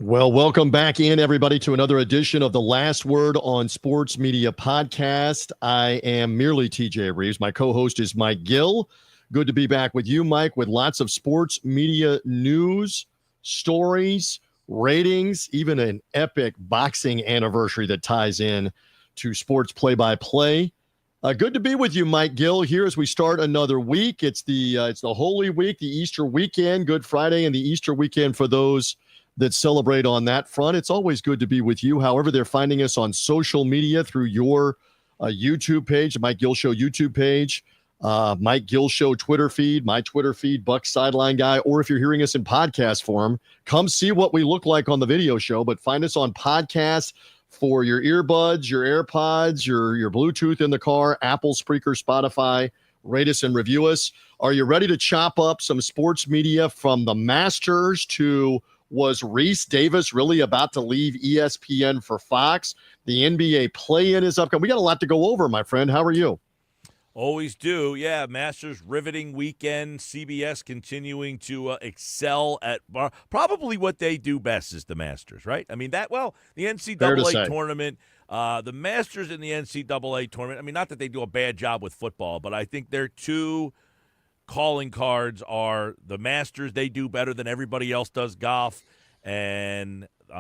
Well, welcome back in, everybody, to another edition of the Last Word on Sports Media podcast. I am merely TJ Reeves. My co-host is Mike Gill. Good to be back with you, Mike, with lots of sports media news, stories, ratings, even an epic boxing anniversary that ties in to sports play-by-play. Good to be with you, Mike Gill, here as we start another week. It's the Holy Week, the Easter weekend, Good Friday, and the Easter weekend for those that celebrate on that front. It's always good to be with you. However, they're finding us on social media through your YouTube page, the Mike Gill Show YouTube page, Mike Gill Show Twitter feed, my Twitter feed, Buck Sideline Guy, or if you're hearing us in podcast form, come see what we look like on the video show, but find us on podcast for your earbuds, your AirPods, your Bluetooth in the car, Apple, Spreaker, Spotify. Rate us and review us. Are you ready to chop up some sports media from the Masters to was Rece Davis really about to leave ESPN for Fox? The NBA play-in is upcoming. We got a lot to go over, my friend. How are you? Always do. Yeah, Masters riveting weekend. CBS continuing to excel at probably what they do best is the Masters, right? I mean, the NCAA tournament, the Masters in the NCAA tournament, I mean, not that they do a bad job with football, but I think their two calling cards are the Masters. They do better than everybody else does golf, and the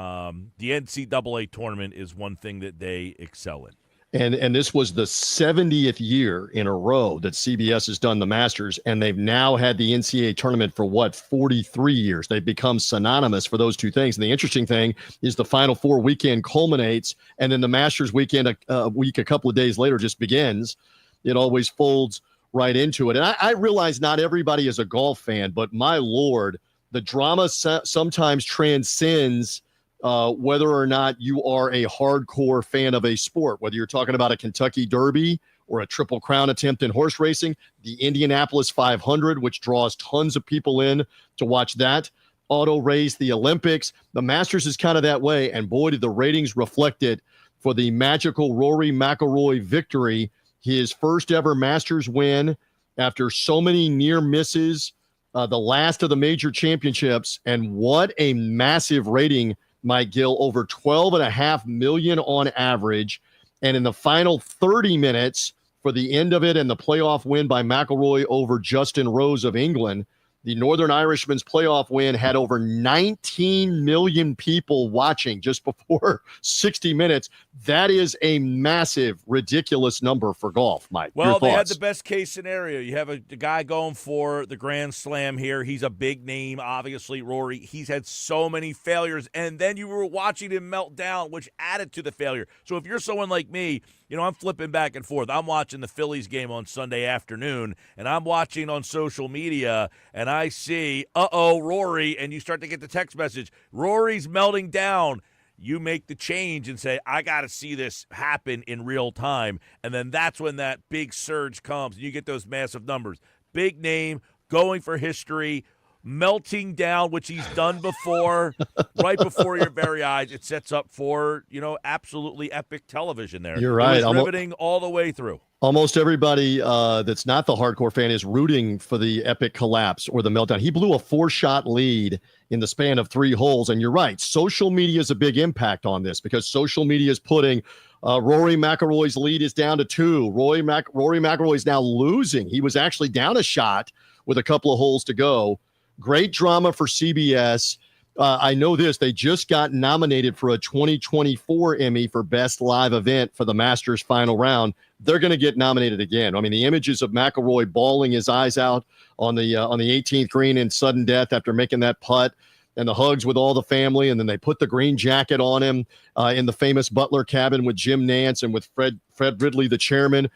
NCAA tournament is one thing that they excel in. And this was the 70th year in a row that CBS has done the Masters, and they've now had the NCAA tournament for 43 years. They've become synonymous for those two things. And the interesting thing is the Final Four weekend culminates, and then the Masters weekend a couple of days later just begins. It always folds right into it. And I realize not everybody is a golf fan, but my Lord, the drama sometimes transcends whether or not you are a hardcore fan of a sport, whether you're talking about a Kentucky Derby or a Triple Crown attempt in horse racing, the Indianapolis 500, which draws tons of people in to watch that auto race, the Olympics. The Masters is kind of that way, and boy, did the ratings reflect it for the magical Rory McIlroy victory, his first ever Masters win after so many near misses, the last of the major championships, and what a massive rating, Mike Gill, over 12.5 million on average. And in the final 30 minutes for the end of it and the playoff win by McIlroy over Justin Rose of England, the Northern Irishman's playoff win had over 19 million people watching just before 60 minutes. That is a massive, ridiculous number for golf, Mike. Well, they had the best case scenario. You have a guy going for the Grand Slam here. He's a big name, obviously, Rory. He's had so many failures, and then you were watching him melt down, which added to the failure. So if you're someone like me, you know, I'm flipping back and forth. I'm watching the Phillies game on Sunday afternoon, and I'm watching on social media, and I see, Rory, and you start to get the text message, Rory's melting down. You make the change and say, I got to see this happen in real time, and then that's when that big surge comes, and you get those massive numbers. Big name, going for history, melting down, which he's done before, right before your very eyes. It sets up for, absolutely epic television there. You're right. It was riveting all the way through. Almost everybody that's not the hardcore fan is rooting for the epic collapse or the meltdown. He blew a 4-shot lead in the span of 3 holes. And you're right. Social media is a big impact on this because social media is putting Rory McIlroy's lead is down to 2. Rory McIlroy is now losing. He was actually down a shot with a couple of holes to go. Great drama for CBS. I know this. They just got nominated for a 2024 Emmy for Best Live Event for the Masters final round. They're going to get nominated again. I mean, the images of McIlroy bawling his eyes out on the 18th green in sudden death after making that putt, and the hugs with all the family, and then they put the green jacket on him in the famous Butler cabin with Jim Nance and with Fred Ridley, the chairman.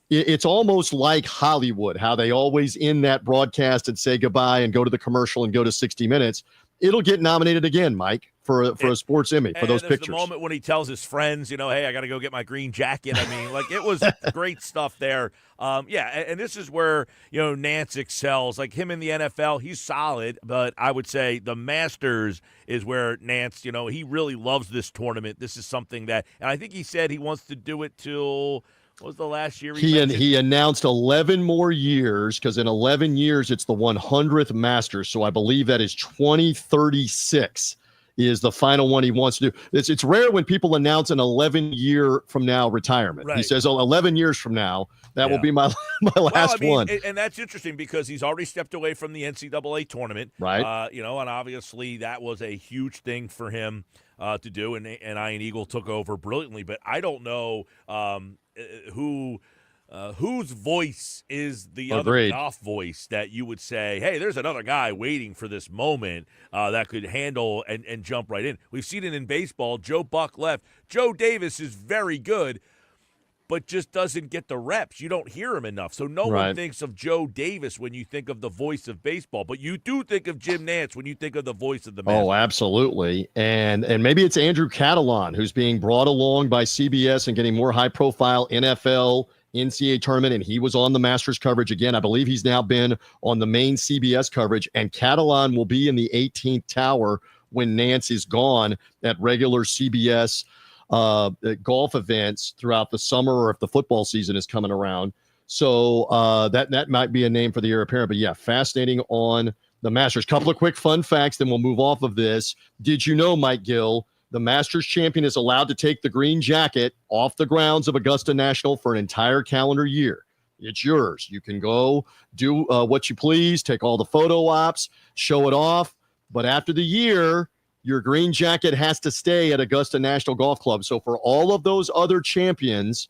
It's almost like Hollywood, how they always end that broadcast and say goodbye and go to the commercial and go to 60 Minutes. It'll get nominated again, Mike, for a sports Emmy for those pictures. The moment when he tells his friends, hey, I got to go get my green jacket. I mean, it was great stuff there. And this is where, Nance excels. Like him in the NFL, he's solid, but I would say the Masters is where Nance, he really loves this tournament. This is something that, and I think he said he wants to do it till – what was the last year he announced 11 more years, because in 11 years it's the 100th Masters. So I believe that is 2036 is the final one he wants to do. It's rare when people announce an 11-year from now retirement. Right. He says, 11 years from now, that will be my last one. And that's interesting because he's already stepped away from the NCAA tournament. Right. And obviously that was a huge thing for him to do, and Ian Eagle took over brilliantly. But I don't know whose voice is the other golf voice that you would say, hey, there's another guy waiting for this moment that could handle and jump right in. We've seen it in baseball. Joe Buck left. Joe Davis is very good, but just doesn't get the reps. You don't hear him enough. So no one thinks of Joe Davis when you think of the voice of baseball, but you do think of Jim Nantz when you think of the voice of the Masters. Oh, absolutely. And maybe it's Andrew Catalan who's being brought along by CBS and getting more high-profile NFL, NCAA tournament, and he was on the Masters coverage again. I believe he's now been on the main CBS coverage, and Catalan will be in the 18th tower when Nantz is gone at regular CBS golf events throughout the summer, or if the football season is coming around. So that might be a name for the heir apparent. But yeah, fascinating on the Masters. Couple of quick fun facts, then we'll move off of this. Did you know, Mike Gill, the Masters champion is allowed to take the green jacket off the grounds of Augusta National for an entire calendar year? It's yours. You can go do what you please, take all the photo ops, show it off. But after the year, your green jacket has to stay at Augusta National Golf Club. So for all of those other champions,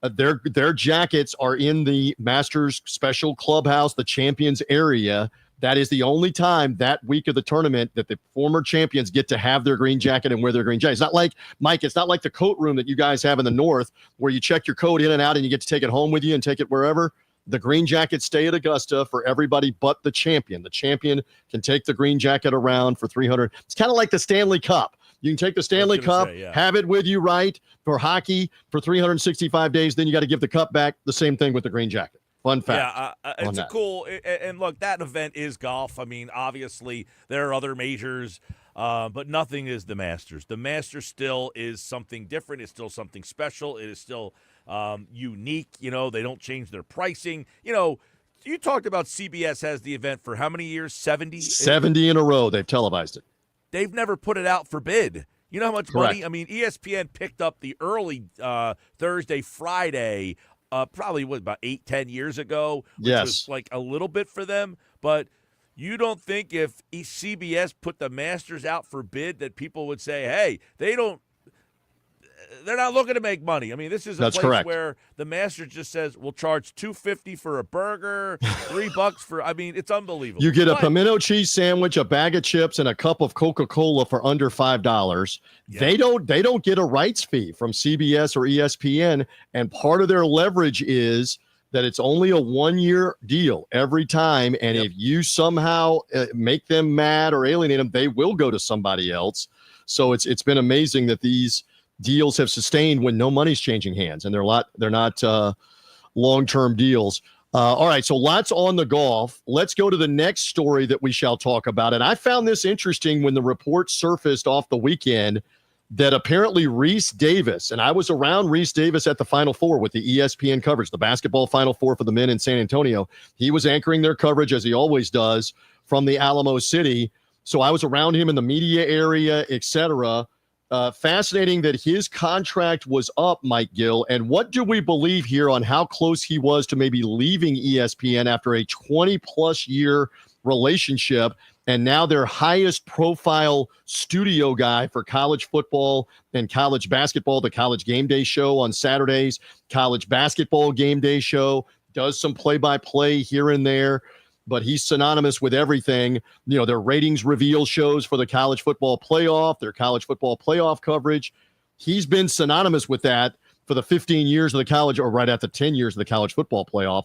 their jackets are in the Masters special clubhouse, the champions area. That is the only time that week of the tournament that the former champions get to have their green jacket and wear their green jacket. It's not like, Mike, it's not like the coat room that you guys have in the North where you check your coat in and out and you get to take it home with you and take it wherever. The green jackets stay at Augusta for everybody but the champion. The champion can take the green jacket around for 300. It's kind of like the Stanley Cup. You can take the Stanley Cup, have it with you, right, for hockey for 365 days. Then you got to give the cup back. The same thing with the green jacket. Fun fact. Yeah, it's a cool – and look, that event is golf. I mean, obviously there are other majors, but nothing is the Masters. The Masters still is something different. It's still something special. It is still unique. You know, they don't change their pricing. You know, you talked about CBS has the event for how many years? 70? 70 in a row they've televised it. They've never put it out for bid. You know how much money? I mean, ESPN picked up the early Thursday, Friday probably about 8-10 years ago, which was like a little bit for them. But you don't think if CBS put the Masters out for bid that people would say, hey, they're not looking to make money. I mean, this is a place where the Masters just says we'll charge $2.50 for a burger, $3 for. I mean, it's unbelievable. You get a pimento cheese sandwich, a bag of chips, and a cup of Coca-Cola for under $5. Yeah. They don't get a rights fee from CBS or ESPN, and part of their leverage is that it's only a 1-year deal every time. And if you somehow make them mad or alienate them, they will go to somebody else. So it's been amazing that these deals have sustained when no money's changing hands, and they're not long-term deals. All right, so lots on the golf. Let's go to the next story that we shall talk about. And I found this interesting when the report surfaced off the weekend that apparently Rece Davis, and I was around Rece Davis at the Final Four with the ESPN coverage, the basketball Final Four for the men in San Antonio. He was anchoring their coverage, as he always does, from the Alamo City. So I was around him in the media area, etc. Fascinating that his contract was up, Mike Gill. And what do we believe here on how close he was to maybe leaving ESPN after a 20-plus year relationship, and now their highest profile studio guy for college football and college basketball, the College Game Day show on Saturdays, college basketball game day show, does some play-by-play here and there, but he's synonymous with everything. You know, their ratings reveal shows for the college football playoff, their college football playoff coverage. He's been synonymous with that for the 15 years of the college, or right at the 10 years of the college football playoff.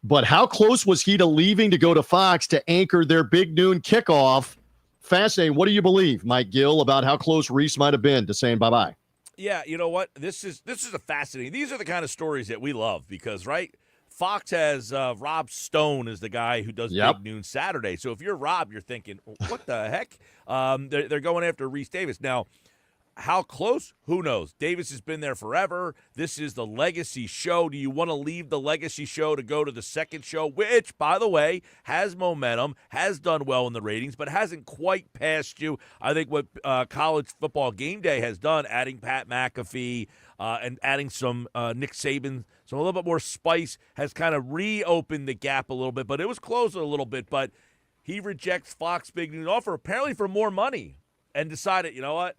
But how close was he to leaving to go to Fox to anchor their big noon kickoff? Fascinating. What do you believe, Mike Gill, about how close Rece might have been to saying bye-bye? Yeah, you know what? This is a fascinating. These are the kind of stories that we love because, right, Fox has Rob Stone as the guy who does Big Noon Saturday. So if you're Rob, you're thinking, what the heck? They're going after Rece Davis. Now, How close? Who knows? Davis has been there forever. This is the legacy show. Do you want to leave the legacy show to go to the second show, which, by the way, has momentum, has done well in the ratings, but hasn't quite passed you? I think what College Football Game Day has done, adding Pat McAfee and adding some Nick Saban, so a little bit more spice, has kind of reopened the gap a little bit, but it was closed a little bit. But he rejects Fox big new offer, apparently for more money, and decided, you know what?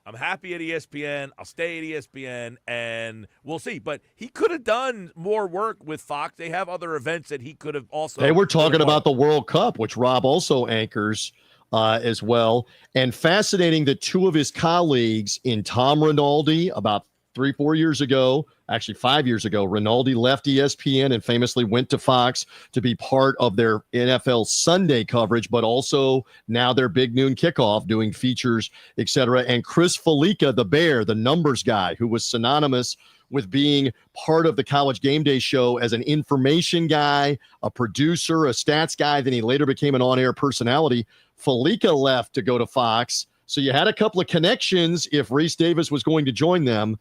I'm happy at ESPN. I'll stay at ESPN, and we'll see. But he could have done more work with Fox. They have other events that he could have also. They were talking about the World Cup, which Rob also anchors as well. And fascinating that two of his colleagues in Tom Rinaldi, about 3-4 years ago, actually 5 years ago, Rinaldi left ESPN and famously went to Fox to be part of their NFL Sunday coverage, but also now their big noon kickoff doing features, etc. And Chris Felica, the Bear, the numbers guy, who was synonymous with being part of the College Game Day show as an information guy, a producer, a stats guy. Then he later became an on-air personality. Felica left to go to Fox. So you had a couple of connections if Rece Davis was going to join them.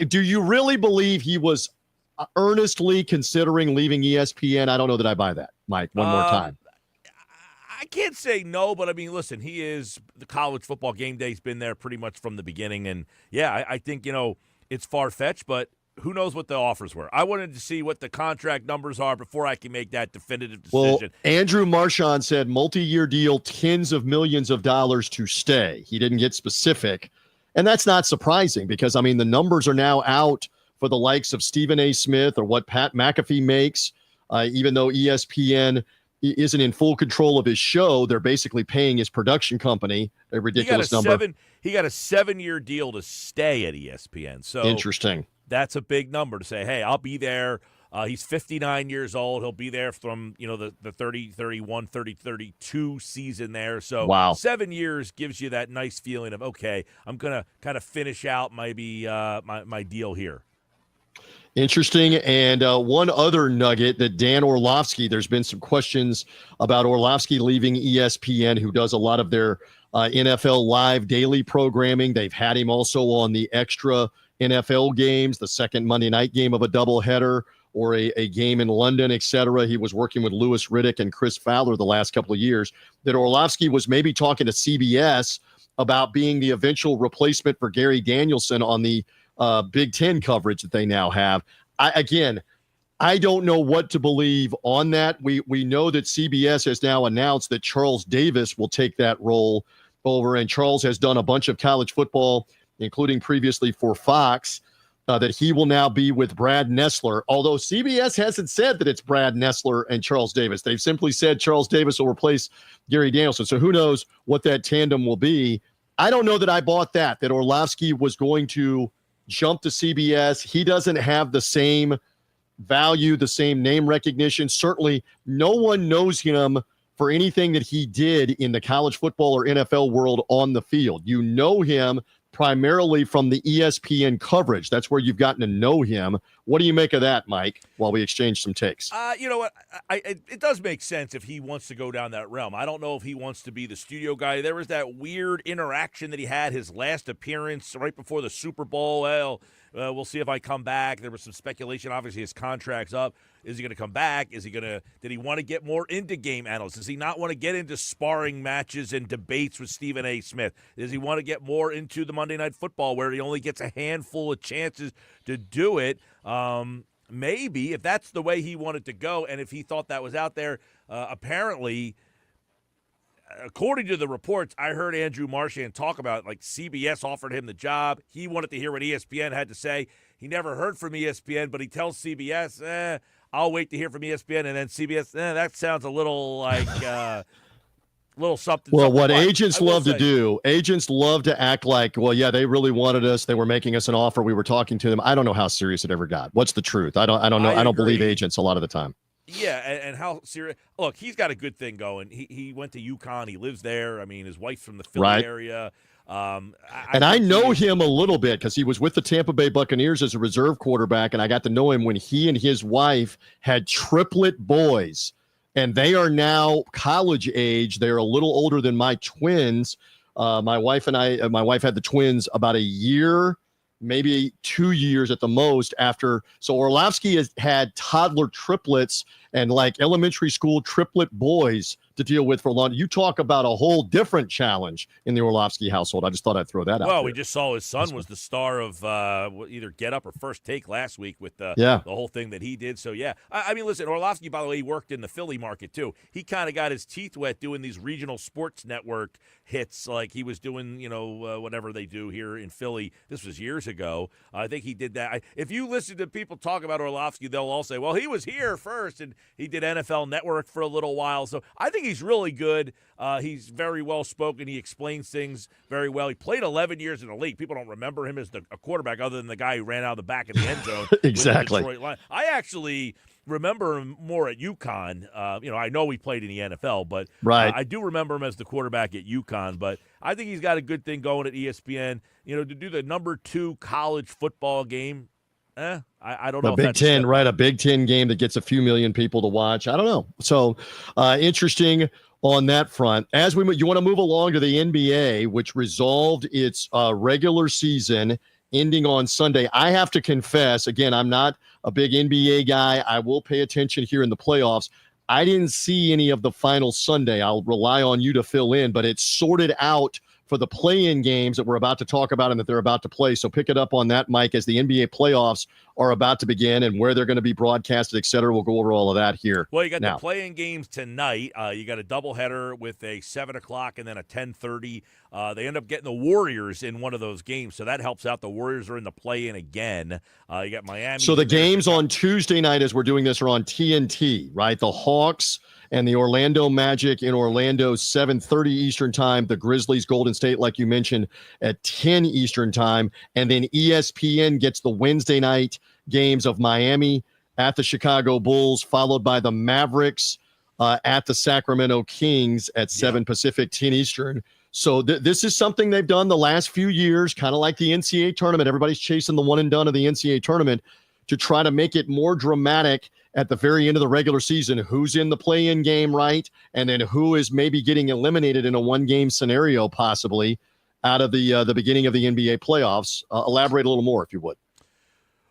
Do you really believe he was earnestly considering leaving ESPN? I don't know that I buy that, Mike, one more time. I can't say no, but I mean, listen, he is the College Football Game Day's been there pretty much from the beginning. And yeah, I think, it's far-fetched, but who knows what the offers were. I wanted to see what the contract numbers are before I can make that definitive decision. Well, Andrew Marchand said multi-year deal, tens of millions of dollars to stay. He didn't get specific. And that's not surprising because, I mean, the numbers are now out for the likes of Stephen A. Smith or what Pat McAfee makes. Even though ESPN isn't in full control of his show, they're basically paying his production company a ridiculous number. He got a 7-year deal to stay at ESPN. So interesting. That's a big number to say, hey, I'll be there. He's 59 years old. He'll be there from, the 30, 31, 30, 32 season there. So wow. 7 years gives you that nice feeling of, okay, I'm going to kind of finish out maybe my deal here. Interesting. And one other nugget that Dan Orlovsky, there's been some questions about Orlovsky leaving ESPN, who does a lot of their NFL Live daily programming. They've had him also on the extra NFL games, the second Monday night game of a doubleheader, or a game in London, et cetera. He was working with Louis Riddick and Chris Fowler the last couple of years, that Orlovsky was maybe talking to CBS about being the eventual replacement for Gary Danielson on the Big Ten coverage that they now have. I don't know what to believe on that. We know that CBS has now announced that Charles Davis will take that role over, and Charles has done a bunch of college football, including previously for Fox. That he will now be with Brad Nessler, although CBS hasn't said that it's Brad Nessler and Charles Davis. They've simply said Charles Davis will replace Gary Danielson. So who knows what that tandem will be. I don't know that I bought that Orlovsky was going to jump to CBS. He doesn't have the same value, the same name recognition. Certainly no one knows him for anything that he did in the college football or NFL world on the field. You know him primarily from the ESPN coverage. That's where you've gotten to know him. What do you make of that, Mike, while we exchange some takes? You know what? It does make sense if he wants to go down that realm. I don't know if he wants to be the studio guy. There was that weird interaction that he had his last appearance right before the Super Bowl. Well, we'll see if I come back. There was some speculation. Obviously, his contract's up. Is he going to come back? Did he want to get more into game analysis? Does he not want to get into sparring matches and debates with Stephen A. Smith? Does he want to get more into the Monday Night Football where he only gets a handful of chances to do it? Maybe if that's the way he wanted to go, and if he thought that was out there, apparently, according to the reports, I heard Andrew Marchand talk about like CBS offered him the job. He wanted to hear what ESPN had to say. He never heard from ESPN, but he tells CBS, I'll wait to hear from ESPN, and then CBS, that sounds a little like little something. Well, something what like. agents love to do, agents love to act like, well, yeah, they really wanted us. They were making us an offer. We were talking to them. I don't know how serious it ever got. What's the truth? I don't know. I don't believe agents a lot of the time. Yeah, and how serious? Look, he's got a good thing going. He went to UConn. He lives there. I mean, his wife's from the Philly area. I know him a little bit because he was with the Tampa Bay Buccaneers as a reserve quarterback, and I got to know him when he and his wife had triplet boys, and they are now college age. They're a little older than my twins. My wife had the twins about a year, maybe 2 years at the most after. So Orlovsky has had toddler triplets and like elementary school triplet boys to deal with for long. You talk about a whole different challenge in the Orlovsky household. I just thought I'd throw that out there. Well, we just saw his son was the star of either Get Up or First Take last week with the whole thing that he did. So, yeah. I mean, listen, Orlovsky, by the way, he worked in the Philly market, too. He kind of got his teeth wet doing these regional sports network hits like he was doing, whatever they do here in Philly. This was years ago. I think he did that. If you listen to people talk about Orlovsky, they'll all say, well, he was here first, and he did NFL Network for a little while. So I think he's really good. He's very well-spoken. He explains things very well. He played 11 years in the league. People don't remember him as a quarterback other than the guy who ran out of the back of the end zone. Exactly. With the Detroit Lions. I actually remember him more at UConn. I know he played in the NFL, but I do remember him as the quarterback at UConn. But I think he's got a good thing going at ESPN. To do the number 2 college football game, I don't know. The Big Ten, right? A Big Ten game that gets a few million people to watch. I don't know. So interesting on that front. You want to move along to the NBA, which resolved its regular season ending on Sunday. I have to confess, again, I'm not a big NBA guy. I will pay attention here in the playoffs. I didn't see any of the final Sunday. I'll rely on you to fill in, but it's sorted out for the play-in games that we're about to talk about and that they're about to play. So pick it up on that, Mike, as the NBA playoffs are about to begin and where they're going to be broadcasted, et cetera. We'll go over all of that here. Well, you got the play-in games tonight. You got a doubleheader with a 7 o'clock and then a 10:30. They end up getting the Warriors in one of those games, so that helps out. The Warriors are in the play-in again. You got Miami. So the games on Tuesday night as we're doing this are on TNT, right? The Hawks and the Orlando Magic in Orlando, 7:30 Eastern time. The Grizzlies, Golden State, like you mentioned, at 10 Eastern time. And then ESPN gets the Wednesday night games of Miami at the Chicago Bulls, followed by the Mavericks at the Sacramento Kings at 7 Pacific, 10 Eastern. So this is something they've done the last few years, kind of like the NCAA tournament. Everybody's chasing the one and done of the NCAA tournament to try to make it more dramatic at the very end of the regular season, who's in the play-in game, right? And then who is maybe getting eliminated in a one-game scenario, possibly, out of the beginning of the NBA playoffs. Elaborate a little more, if you would.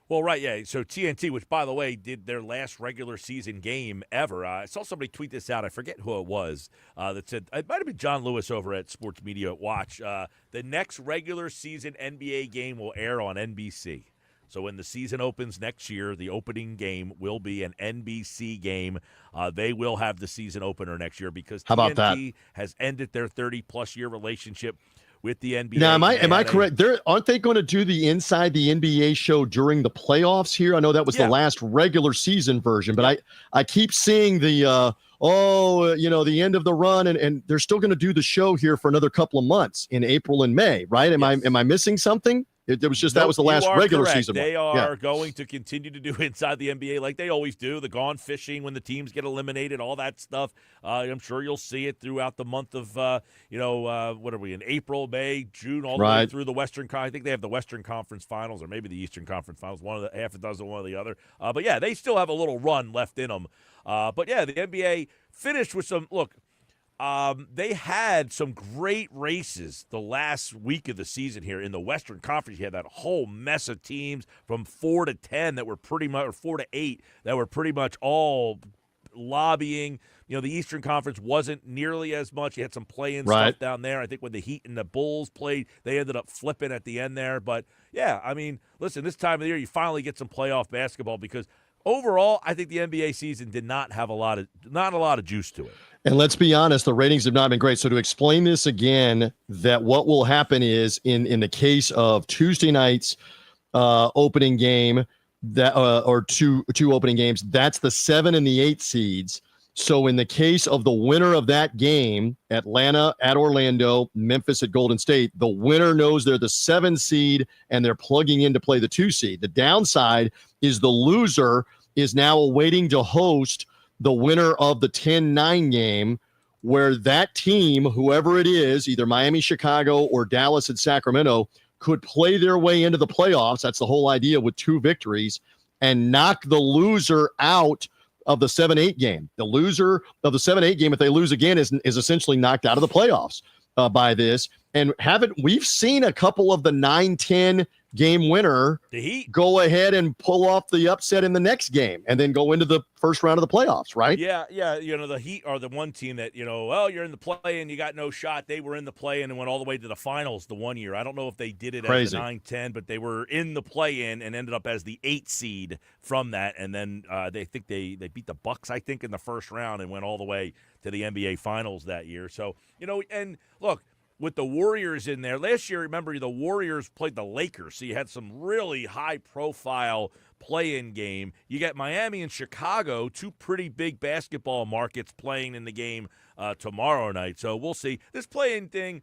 Well, right, yeah. So TNT, which, by the way, did their last regular season game ever. I saw somebody tweet this out. I forget who it was that said, it might have been John Lewis over at Sports Media Watch. The next regular season NBA game will air on NBC. So when the season opens next year, the opening game will be an NBC game. They will have the season opener next year because TNT has ended their 30-plus year relationship with the NBA. Now, am I correct? Aren't they going to do the Inside the NBA show during the playoffs here? I know that was the last regular season version, but I keep seeing the the end of the run, and they're still going to do the show here for another couple of months in April and May, right? Am I missing something? It was just that was the last regular season. They are going to continue to do Inside the NBA like they always do. The gone fishing when the teams get eliminated, all that stuff. I'm sure you'll see it throughout the month of, what are we in April, May, June, all the way through the Western. I think they have the Western Conference Finals or maybe the Eastern Conference Finals. One of the half a dozen, one or the other. But yeah, they still have a little run left in them. But yeah, the NBA finished with some look. They had some great races the last week of the season here in the Western Conference. You had that whole mess of teams from 4 to 10 that were pretty much, or 4 to 8 that were pretty much all lobbying. The Eastern Conference wasn't nearly as much. You had some play-in stuff down there. I think when the Heat and the Bulls played, they ended up flipping at the end there. But yeah, I mean, listen, this time of the year you finally get some playoff basketball because overall, I think the NBA season did not have not a lot of juice to it. And let's be honest, the ratings have not been great. So to explain this again, that what will happen is in the case of Tuesday night's opening game, that or two opening games, that's the 7 and the 8 seeds. So in the case of the winner of that game, Atlanta at Orlando, Memphis at Golden State, the winner knows they're the 7 seed and they're plugging in to play the 2 seed. The downside is the loser is now awaiting to host the winner of the 10-9 game, where that team, whoever it is, either Miami, Chicago, or Dallas and Sacramento, could play their way into the playoffs. That's the whole idea with 2 victories and knock the loser out of the 7-8 game. The loser of the 7-8 game, if they lose again, is essentially knocked out of the playoffs by this. And we've seen a couple of the 9-10 game winner The Heat go ahead and pull off the upset in the next game and then go into the first round of the playoffs, right? Yeah. The Heat are the one team that, well, you're in the play and you got no shot. They were in the play and went all the way to the finals the one year. I don't know if they did it as the 9-10, but they were in the play-in and ended up as the 8 seed from that. And then they beat the Bucks, I think, in the first round and went all the way to the NBA Finals that year. So, and look, with the Warriors in there, last year, remember, the Warriors played the Lakers, so you had some really high-profile play-in game. You got Miami and Chicago, two pretty big basketball markets playing in the game tomorrow night. So we'll see. This play-in thing,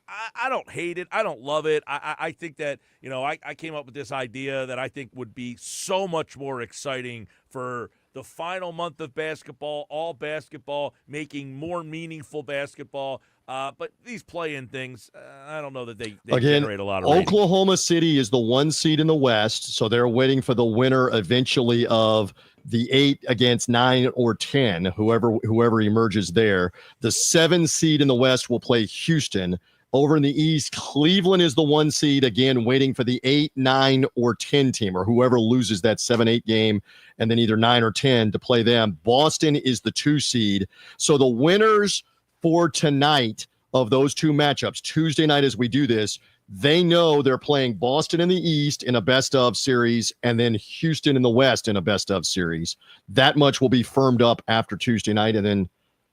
I don't hate it. I don't love it. I think that, I came up with this idea that I think would be so much more exciting for the final month of basketball, all basketball, making more meaningful basketball. But these play-in things, I don't know that they generate a lot of ratings. Oklahoma City is the 1 seed in the West, so they're waiting for the winner eventually of the 8 against 9 or 10, whoever emerges there. The 7 seed in the West will play Houston. Over in the East, Cleveland is the 1 seed, again, waiting for the 8, 9, or 10 team, or whoever loses that 7-8 game, and then either 9 or 10 to play them. Boston is the 2 seed. So the winners for tonight of those two matchups, Tuesday night as we do this, they know they're playing Boston in the East in a best-of series and then Houston in the West in a best-of series. That much will be firmed up after Tuesday night, and then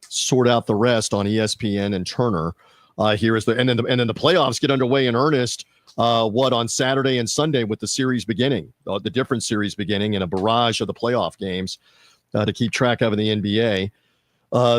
sort out the rest on ESPN and Turner. And then the playoffs get underway in earnest. On Saturday and Sunday with the series beginning, the different series beginning, and a barrage of the playoff games to keep track of in the NBA.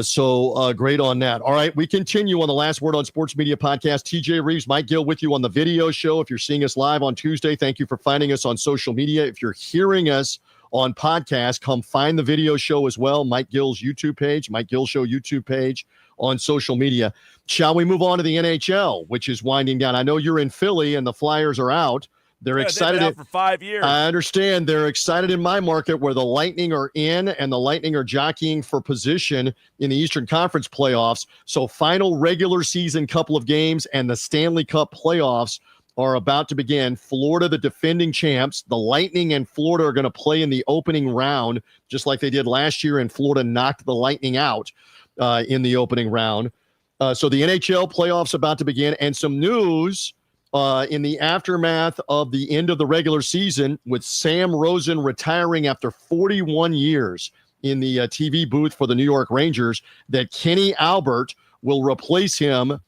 So great on that. All right, we continue on the Last Word on Sports Media podcast. TJ Rives, Mike Gill with you on the video show. If you're seeing us live on Tuesday, thank you for finding us on social media. If you're hearing us on podcast, come find the video show as well. Mike Gill's YouTube page, Mike Gill Show YouTube page on social media. Shall we move on to the NHL, which is winding down? I know you're in Philly and the Flyers are out. They're excited. They've been out for 5 years. I understand. They're excited in my market where the Lightning are in and the Lightning are jockeying for position in the Eastern Conference playoffs. So final regular season couple of games and the Stanley Cup playoffs are about to begin. Florida, the defending champs, the Lightning and Florida are going to play in the opening round, just like they did last year, and Florida knocked the Lightning out in the opening round. So the NHL playoffs about to begin, and some news in the aftermath of the end of the regular season with Sam Rosen retiring after 41 years in the TV booth for the New York Rangers, that Kenny Albert will replace him.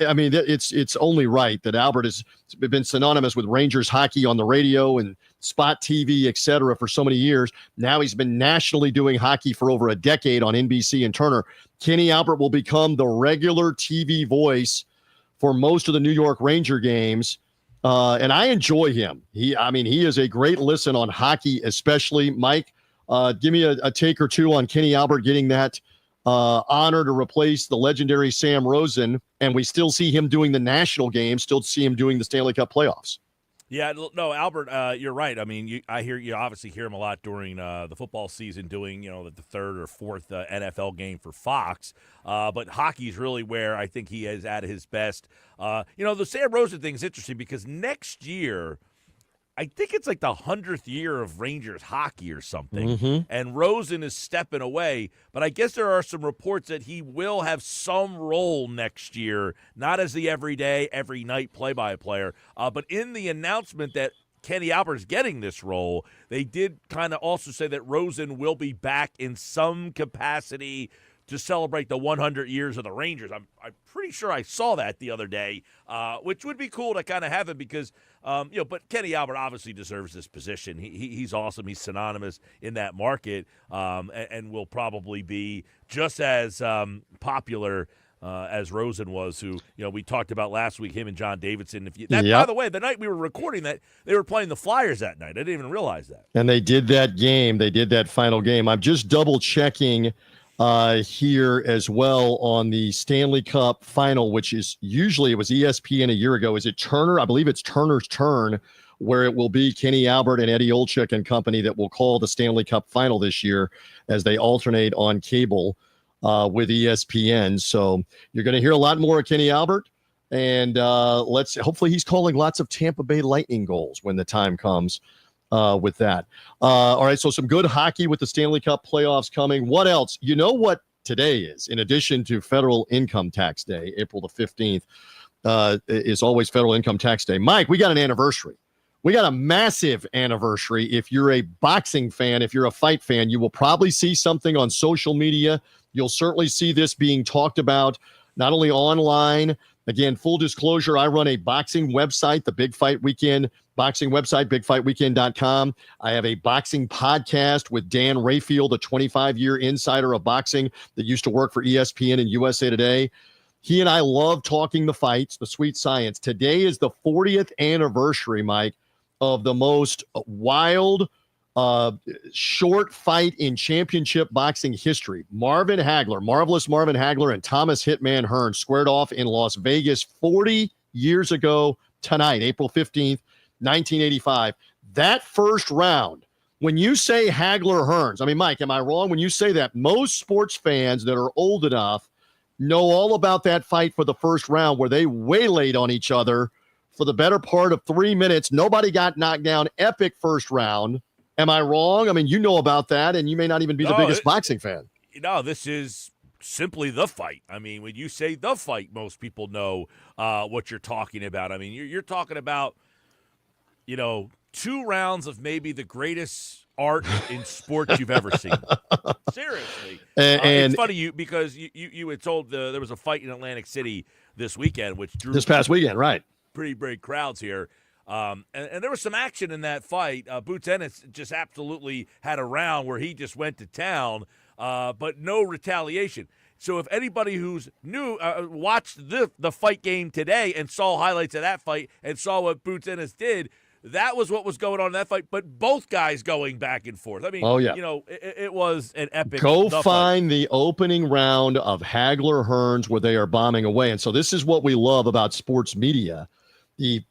I mean, it's only right that Albert has been synonymous with Rangers hockey on the radio and spot TV, et cetera, for so many years. Now he's been nationally doing hockey for over a decade on NBC and Turner. Kenny Albert will become the regular TV voice for most of the New York Ranger games. And I enjoy him. He is a great listen on hockey, especially. Mike, give me a take or two on Kenny Albert getting that honor to replace the legendary Sam Rosen, and we still see him doing the national games, still see him doing the Stanley Cup playoffs. Yeah, no, Albert, you're right. I mean, you obviously hear him a lot during the football season doing, the third or fourth NFL game for Fox. But hockey's really where I think he is at his best. The Sam Rosen thing is interesting because next year, I think it's like the 100th year of Rangers hockey or something, and Rosen is stepping away. But I guess there are some reports that he will have some role next year, not as the everyday, every night play-by-player. But in the announcement that Kenny Albert's getting this role, they did kind of also say that Rosen will be back in some capacity to celebrate the 100 years of the Rangers. I'm pretty sure I saw that the other day, which would be cool to kind of have him because, but Kenny Albert obviously deserves this position. He's awesome. He's synonymous in that market and will probably be just as popular as Rosen was, who, we talked about last week, him and John Davidson. By the way, the night we were recording that, they were playing the Flyers that night. I didn't even realize that. And they did that game. They did that final game. I'm just double-checking here as well on the Stanley Cup final, which is usually, it was ESPN a year ago. Is it Turner? I believe it's Turner's turn, where it will be Kenny Albert and Eddie Olczyk and company that will call the Stanley Cup final this year as they alternate on cable with ESPN. So you're going to hear a lot more of Kenny Albert. And hopefully he's calling lots of Tampa Bay Lightning goals when the time comes with that. All right, so some good hockey with the Stanley Cup playoffs coming. What else? You know what today is, in addition to Federal Income Tax Day, April the 15th, is always Federal Income Tax Day. Mike, we got an anniversary. We got a massive anniversary. If you're a boxing fan, if you're a fight fan, you will probably see something on social media. You'll certainly see this being talked about, not only online. Again, full disclosure, I run a boxing website, the Big Fight Weekend boxing website, bigfightweekend.com. I have a boxing podcast with Dan Rayfield, a 25-year insider of boxing that used to work for ESPN and USA Today. He and I love talking the fights, the sweet science. Today is the 40th anniversary, Mike, of the most wild, short fight in championship boxing history. Marvelous Marvin Hagler and Thomas Hitman Hearns squared off in Las Vegas 40 years ago tonight, April 15th, 1985. That first round, when you say Hagler Hearns, I mean, Mike, am I wrong when you say that? Most sports fans that are old enough know all about that fight for the first round where they waylaid on each other for the better part of 3 minutes. Nobody got knocked down. Epic first round. Am I wrong? I mean, you know about that, and you may not even be the biggest boxing fan. No, this is simply the fight. I mean, when you say the fight, most people know what you're talking about. I mean, you're talking about, 2 rounds of maybe the greatest art in sports you've ever seen. Seriously. And it's funny because you had told there was a fight in Atlantic City this weekend, which drew this past weekend, right? Pretty big crowds here. And there was some action in that fight. Boots Ennis just absolutely had a round where he just went to town, but no retaliation. So if anybody who's new watched the fight game today and saw highlights of that fight and saw what Boots Ennis did, that was what was going on in that fight, but both guys going back and forth. I mean, it was an epic. Go find the opening round of Hagler Hearns where they are bombing away. And so this is what we love about sports media.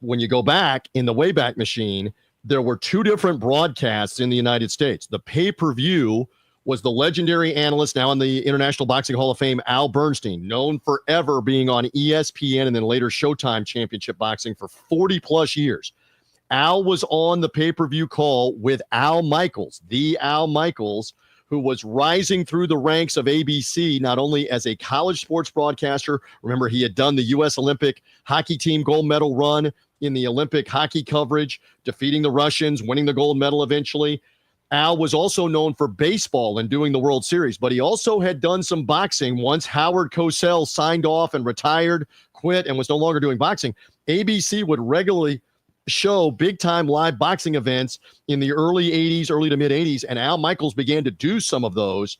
When you go back in the Wayback Machine, there were 2 different broadcasts in the United States. The pay-per-view was the legendary analyst, now in the International Boxing Hall of Fame, Al Bernstein, known forever being on ESPN and then later Showtime Championship Boxing for 40-plus years. Al was on the pay-per-view call with Al Michaels, the Al Michaels, who was rising through the ranks of ABC, not only as a college sports broadcaster. Remember, he had done the U.S. Olympic hockey team gold medal run in the Olympic hockey coverage, defeating the Russians, winning the gold medal eventually. Al was also known for baseball and doing the World Series, but he also had done some boxing once Howard Cosell signed off and retired, quit, and was no longer doing boxing. ABC would regularly show big-time live boxing events in the early 80s, early to mid-80s, and Al Michaels began to do some of those.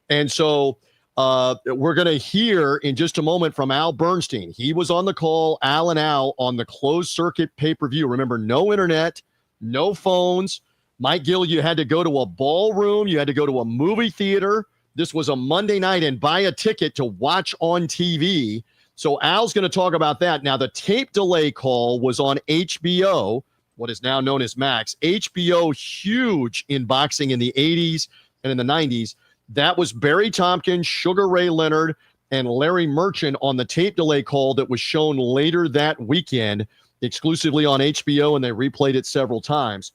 And so we're going to hear in just a moment from Al Bernstein. He was on the call, Al and Al, on the closed-circuit pay-per-view. Remember, no internet, no phones. Mike Gill, you had to go to a ballroom. You had to go to a movie theater. This was a Monday night and buy a ticket to watch on TV. So Al's going to talk about that. Now, the tape delay call was on HBO, what is now known as Max. HBO, huge in boxing in the 80s and in the 90s. That was Barry Tompkins, Sugar Ray Leonard, and Larry Merchant on the tape delay call that was shown later that weekend exclusively on HBO, and they replayed it several times.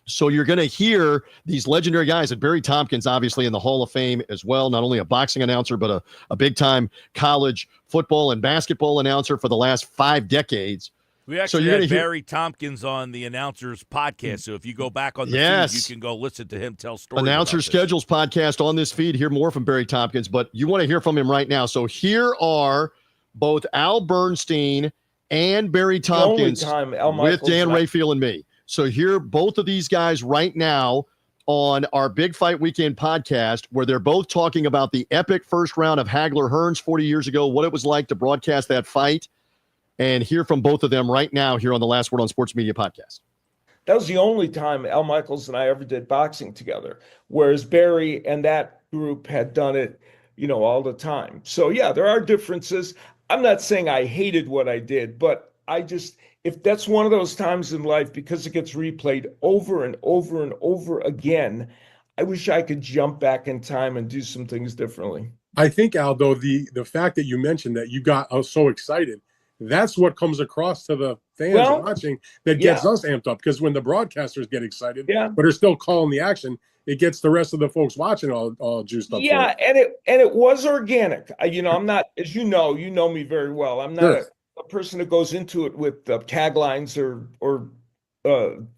So you're going to hear these legendary guys, and Barry Tompkins, obviously in the Hall of Fame as well, not only a boxing announcer, but a big-time college football and basketball announcer for the last 5 decades. We actually had Barry Tompkins on the Announcers podcast, so if you go back on the feed, you can go listen to him tell stories. Announcer Schedules podcast on this feed. Hear more from Barry Tompkins, but you want to hear from him right now. So here are both Al Bernstein and Barry Tompkins with Dan Rayfield and me. So hear both of these guys right now on our Big Fight Weekend podcast, where they're both talking about the epic first round of Hagler Hearns 40 years ago, what it was like to broadcast that fight, and hear from both of them right now here on the Last Word on Sports Media podcast. That was the only time Al Michaels and I ever did boxing together, whereas Barry and that group had done it, all the time. So, yeah, there are differences. I'm not saying I hated what I did, but if that's one of those times in life, because it gets replayed over and over and over again, I wish I could jump back in time and do some things differently. I think, Al, though, the fact that you mentioned that you got so excited that's what comes across to the fans watching that gets us amped up. Because when the broadcasters get excited, but are still calling the action, it gets the rest of the folks watching all juiced up. Yeah, and it was organic. I'm not, as you know me very well. I'm not a person that goes into it with taglines or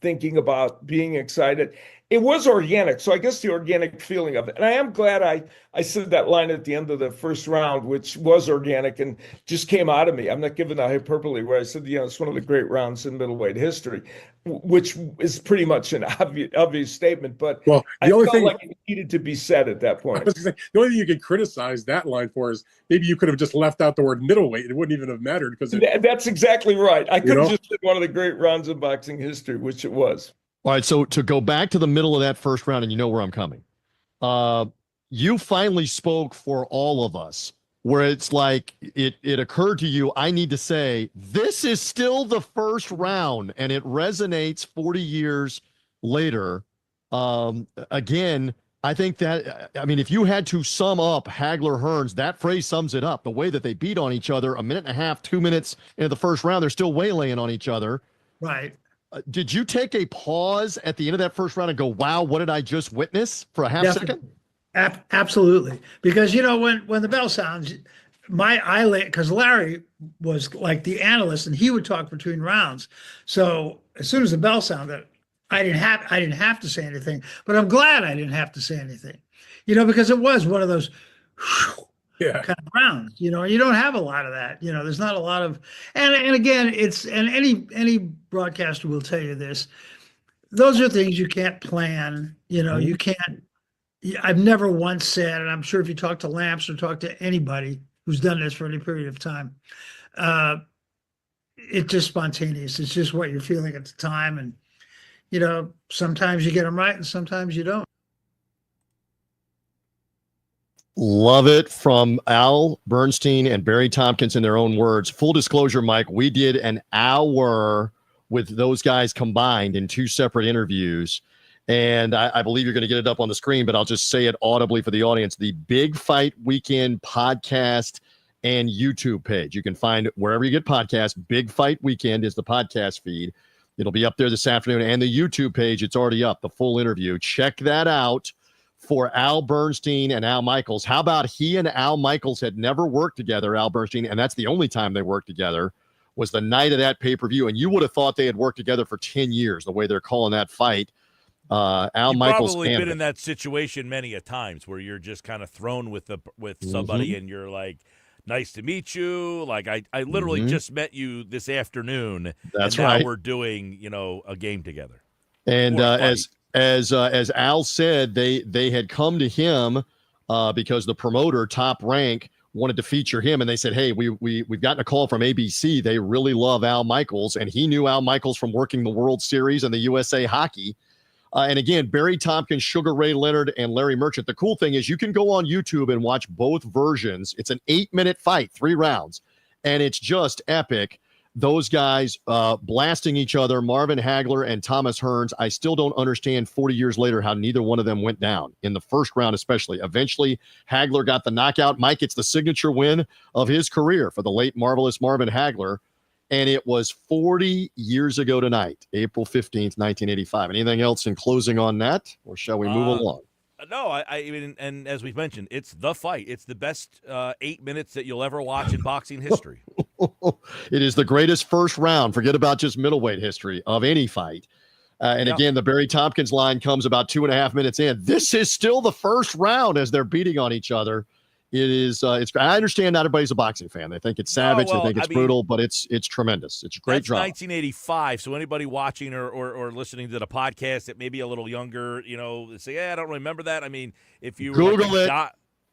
thinking about being excited. It was organic. So I guess the organic feeling of it. And I am glad I said that line at the end of the first round, which was organic and just came out of me. I'm not giving a hyperbole where I said, it's one of the great rounds in middleweight history, which is pretty much an obvious statement. But I felt like it needed to be said at that point. The only thing you could criticize that line for is maybe you could have just left out the word middleweight. It wouldn't even have mattered because that's exactly right. I could have just said one of the great rounds of boxing history, which it was. All right, so to go back to the middle of that first round, and you know where I'm coming. You finally spoke for all of us, where it's like it occurred to you, I need to say, this is still the first round, and it resonates 40 years later. Again, I think that, if you had to sum up Hagler-Hearns, that phrase sums it up. The way that they beat on each other, a minute and a half, 2 minutes into the first round, they're still waylaying on each other. Right. Did you take a pause at the end of that first round and go, wow, what did I just witness for a half second? Absolutely. Because, when the bell sounds, my eyelid, because Larry was like the analyst and he would talk between rounds. So as soon as the bell sounded, I didn't have to say anything, but I'm glad I didn't have to say anything, because it was one of those kind of rounds, you don't have a lot of that, there's not a lot of, and again, any broadcaster will tell you this, those are things you can't plan, you can't, I've never once said, and I'm sure if you talk to Lamps or talk to anybody who's done this for any period of time, it's just spontaneous. It's just what you're feeling at the time. And, sometimes you get them right and sometimes you don't. Love it from Al Bernstein and Barry Tompkins in their own words. Full disclosure, Mike, we did an hour with those guys combined in 2 separate interviews. And I believe you're going to get it up on the screen, but I'll just say it audibly for the audience. The Big Fight Weekend podcast and YouTube page. You can find wherever you get podcasts. Big Fight Weekend is the podcast feed. It'll be up there this afternoon. And the YouTube page, it's already up, the full interview. Check that out for Al Bernstein and Al Michaels. How about he and Al Michaels had never worked together, Al Bernstein, and that's the only time they worked together, was the night of that pay-per-view. And you would have thought they had worked together for 10 years, the way they're calling that fight. Al Michaels probably been in that situation many a times where you're just kind of thrown with somebody and you're like, nice to meet you. Like I literally just met you this afternoon. That's and right. Now we're doing, a game together. And as Al said, they had come to him because the promoter, Top Rank, wanted to feature him, and they said, hey, we've gotten a call from ABC. They really love Al Michaels, and he knew Al Michaels from working the World Series and the USA Hockey. And again, Barry Tompkins, Sugar Ray Leonard, and Larry Merchant. The cool thing is you can go on YouTube and watch both versions. It's an 8-minute fight, 3 rounds, and it's just epic. Those guys blasting each other, Marvin Hagler and Thomas Hearns. I still don't understand 40 years later how neither one of them went down in the first round, especially. Eventually, Hagler got the knockout. Mike, it's the signature win of his career for the late marvelous Marvin Hagler. And it was 40 years ago tonight, April 15th, 1985. Anything else in closing on that, or shall we move along? No, I mean, and as we've mentioned, it's the fight. It's the best 8 minutes that you'll ever watch in boxing history. It is the greatest first round. Forget about just middleweight history of any fight. Again, the Barry Tompkins line comes about 2.5 minutes in. This is still the first round as they're beating on each other. It is. I understand not everybody's a boxing fan. They think it's savage. They think it's brutal, but it's tremendous. It's a great drama. 1985. So anybody watching or listening to the podcast that may be a little younger, say, I don't remember that. I mean, if you were Google it.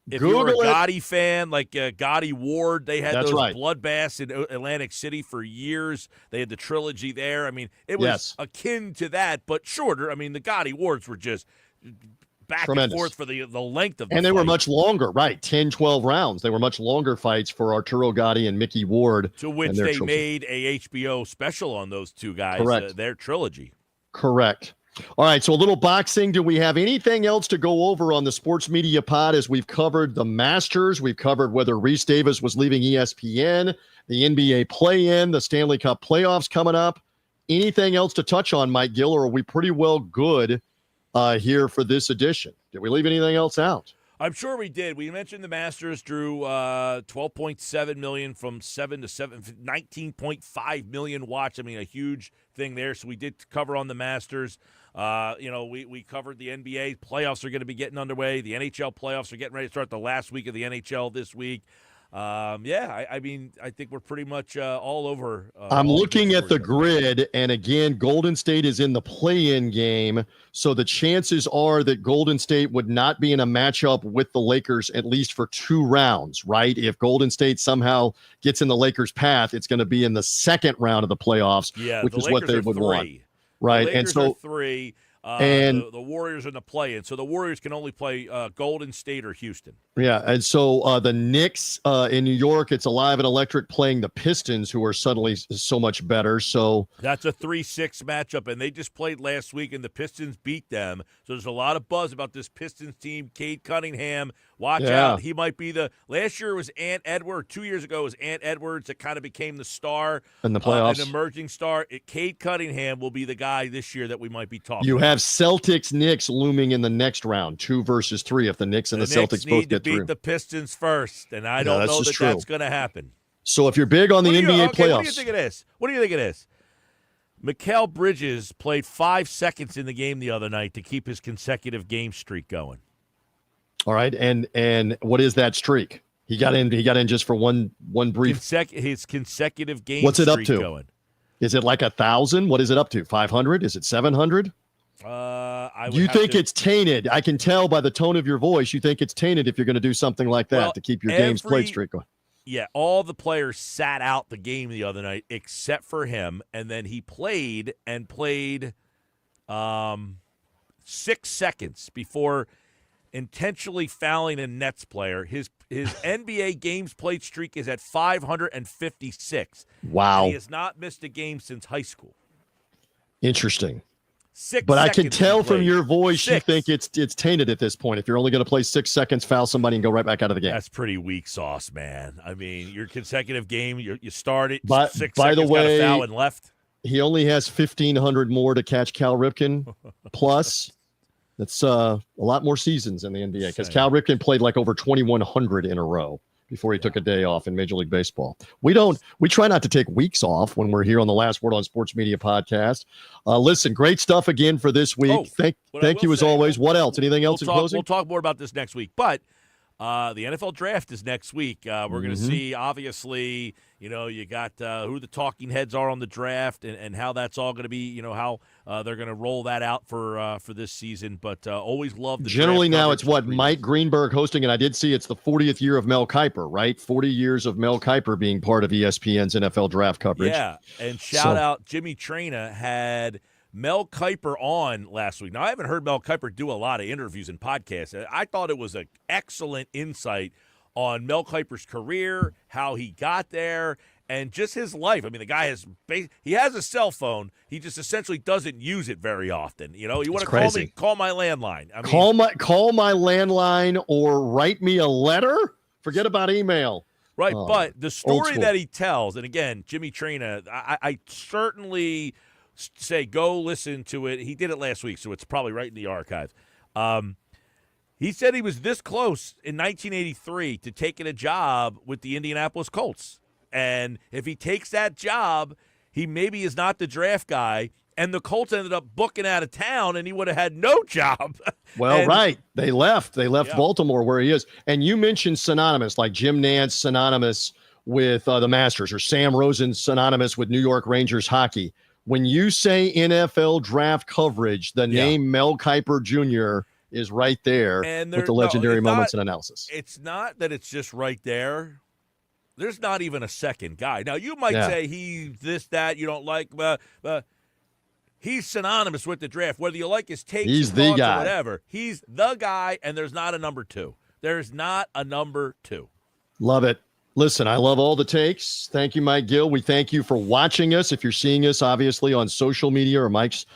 If you were a Gotti fan, like Gotti Ward, they had those bloodbaths in Atlantic City for years. They had the trilogy there. I mean, it was akin to that, but shorter. I mean, the Gotti Wards were just back and forth for the length of the and they fight. were much longer, right? 10, 12 rounds. They were much longer fights for Arturo Gotti and Mickey Ward. To which they made a HBO special on those two guys, Correct. Their trilogy. Correct. All right, so a little boxing. Do we have anything else to go over on the Sports Media Pod as we've covered the Masters? We've covered whether Rece Davis was leaving ESPN, the NBA play-in, the Stanley Cup playoffs coming up. Anything else to touch on, Mike Gill, or are we pretty well good here for this edition? Did we leave anything else out? I'm sure we did. We mentioned the Masters drew 12.7 million from 7 to 7, 19.5 million watch. I mean, a huge thing there. So we did cover on the Masters. We covered the NBA. Playoffs are going to be getting underway. The NHL playoffs are getting ready to start the last week of the NHL this week. I think we're pretty much all over. I'm looking at the grid, and again, Golden State is in the play-in game, so the chances are that Golden State would not be in a matchup with the Lakers at least for 2 rounds, right? If Golden State somehow gets in the Lakers' path, it's going to be in the second round of the playoffs, which is what they would want. Right, and so 3. And the Warriors in the play-in, so the Warriors can only play Golden State or Houston. Yeah, and so the Knicks in New York, it's Alive and Electric playing the Pistons, who are suddenly so much better. So that's a 3-6 matchup, and they just played last week, and the Pistons beat them. So there's a lot of buzz about this Pistons team. Cade Cunningham, watch out. He might be last year was Ant Edwards. 2 years ago was Ant Edwards that kind of became the star. In the playoffs. An emerging star. Cade Cunningham will be the guy this year that we might be talking You about. have Celtics-Knicks looming in the next round, 2 versus 3 if the Knicks and the Celtics both get through. Beat the Pistons first, and I don't know that that's going to happen. So if you're big on the NBA playoffs. What do you think it is? Mikal Bridges played 5 seconds in the game the other night to keep his consecutive game streak going. All right, and what is that streak? He got in just for one brief. His consecutive game. What's it up streak to? Going. Is it like 1,000? What is it up to? 500? Is it 700? You think it's tainted? I can tell by the tone of your voice. You think it's tainted if you're going to do something like that to keep your games played streak going. Yeah, all the players sat out the game the other night except for him, and then he played 6 seconds before intentionally fouling a Nets player. His NBA games played streak is at 556. Wow. And he has not missed a game since high school. Interesting. 6 but seconds I can tell from your voice 6. You think it's tainted at this point. If you're only going to play 6 seconds, foul somebody, and go right back out of the game. That's pretty weak sauce, man. I mean, your consecutive game, you started 6 by seconds, the way, got a foul and left. He only has 1,500 more to catch Cal Ripken. Plus, that's a lot more seasons in the NBA because Cal Ripken played like over 2,100 in a row before he took a day off in Major League Baseball. We try not to take weeks off when we're here on the Last Word on Sports Media podcast. Listen, great stuff again for this week. Thank you as always. What else? Anything else in closing? We'll talk more about this next week, but the NFL draft is next week. We're going to see, obviously, you got who the talking heads are on the draft and how that's all going to be, how they're going to roll that out for this season. But always love the Generally draft now it's what, Mike Greenberg hosting, and I did see it's the 40th year of Mel Kiper, right? 40 years of Mel Kiper being part of ESPN's NFL draft coverage. Yeah, and shout out Jimmy Traina had Mel Kiper on last week. Now, I haven't heard Mel Kiper do a lot of interviews and podcasts. I thought it was an excellent insight on Mel Kiper's career, how he got there, and just his life. I mean, the guy has a cell phone. He just essentially doesn't use it very often. You want to call me, call my landline. I mean, call my landline or write me a letter. Forget about email. Right, but the story that he tells, and again, Jimmy Traina, I certainly say go listen to it. He did it last week, so it's probably right in the archives. He said he was this close in 1983 to taking a job with the Indianapolis Colts. And if he takes that job, he maybe is not the draft guy. And the Colts ended up booking out of town, and he would have had no job. Well, right. They left. Baltimore where he is. And you mentioned synonymous, like Jim Nantz synonymous with the Masters, or Sam Rosen synonymous with New York Rangers hockey. When you say NFL draft coverage, the name Mel Kiper Jr. is right there with the legendary moments and analysis. It's not that it's just right there. There's not even a second guy. Now, you might say he's this, that, you don't like, but he's synonymous with the draft. Whether you like his takes, he's the guy. Or whatever. He's the guy, and there's not a number 2. There's not a number 2. Love it. Listen, I love all the takes. Thank you, Mike Gill. We thank you for watching us. If you're seeing us, obviously, on social media or Mike's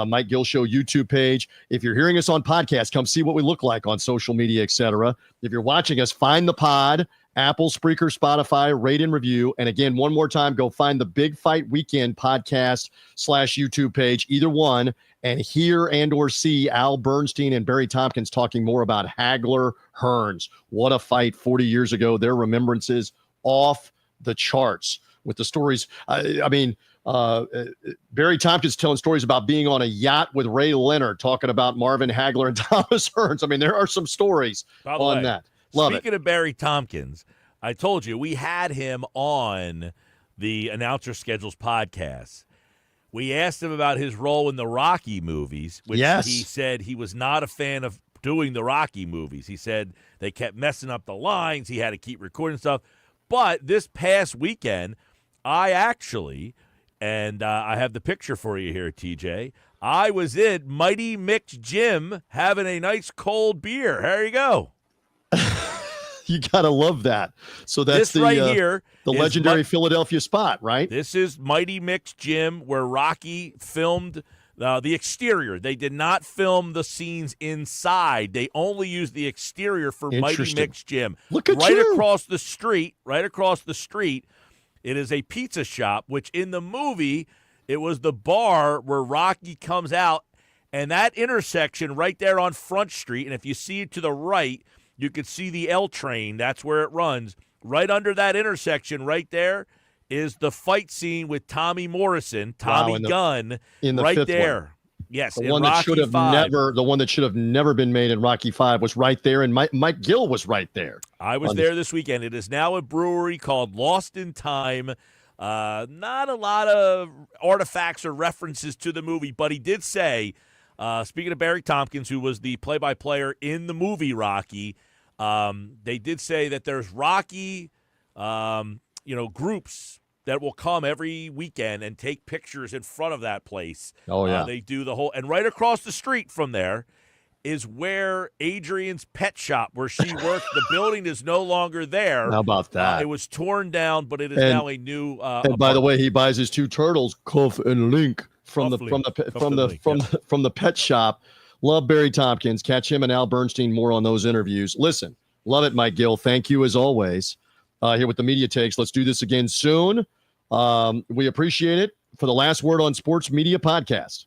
Mike Gill Show YouTube page. If you're hearing us on podcast, come see what we look like on social media, etc. If you're watching us, find the pod, Apple, Spreaker, Spotify, rate and review. And again, one more time, go find the Big Fight Weekend podcast / YouTube page, either one, and hear and or see Al Bernstein and Barry Tompkins talking more about Hagler Hearns. What a fight 40 years ago. Their remembrances off the charts with the stories. Barry Tompkins telling stories about being on a yacht with Ray Leonard, talking about Marvin Hagler and Thomas Hearns. I mean, there are some stories on that. Speaking of Barry Tompkins, I told you we had him on the Announcer Schedules podcast. We asked him about his role in the Rocky movies, which he said he was not a fan of doing the Rocky movies. He said they kept messing up the lines. He had to keep recording stuff. But this past weekend, I actually, and I have the picture for you here, TJ, I was in Mighty Mick's gym having a nice cold beer. There you go. You gotta love that. So that's this right here, the legendary Philadelphia spot, right? This is Mighty Mick's gym where Rocky filmed the exterior. They did not film the scenes inside. They only used the exterior for Mighty Mick's gym. Look at right you. across the street. It is a pizza shop, which in the movie it was the bar where Rocky comes out, and that intersection right there on Front Street. And if you see it to the right, you could see the L train. That's where it runs. Right under that intersection right there is the fight scene with Tommy Morrison, Tommy Gunn, in the right there. One. Yes, the one that should have never been made in Rocky V was right there, and Mike Gill was right there. I was there this weekend. It is now a brewery called Lost in Time. Not a lot of artifacts or references to the movie, but he did say, speaking of Barry Tompkins, who was the play-by-player in the movie Rocky, they did say that there's Rocky, groups that will come every weekend and take pictures in front of that place. Oh, yeah. They do the whole – and right across the street from there is where Adrian's pet shop, where she worked. The building is no longer there. How about that? It was torn down, but it is now a new and by the way, he buys his two turtles, Cuff and Link, from the pet shop. Love Barry Tompkins. Catch him and Al Bernstein more on those interviews. Listen, love it, Mike Gill. Thank you as always. Here with the Media Takes. Let's do this again soon. We appreciate it. For the Last Word on Sports Media podcast.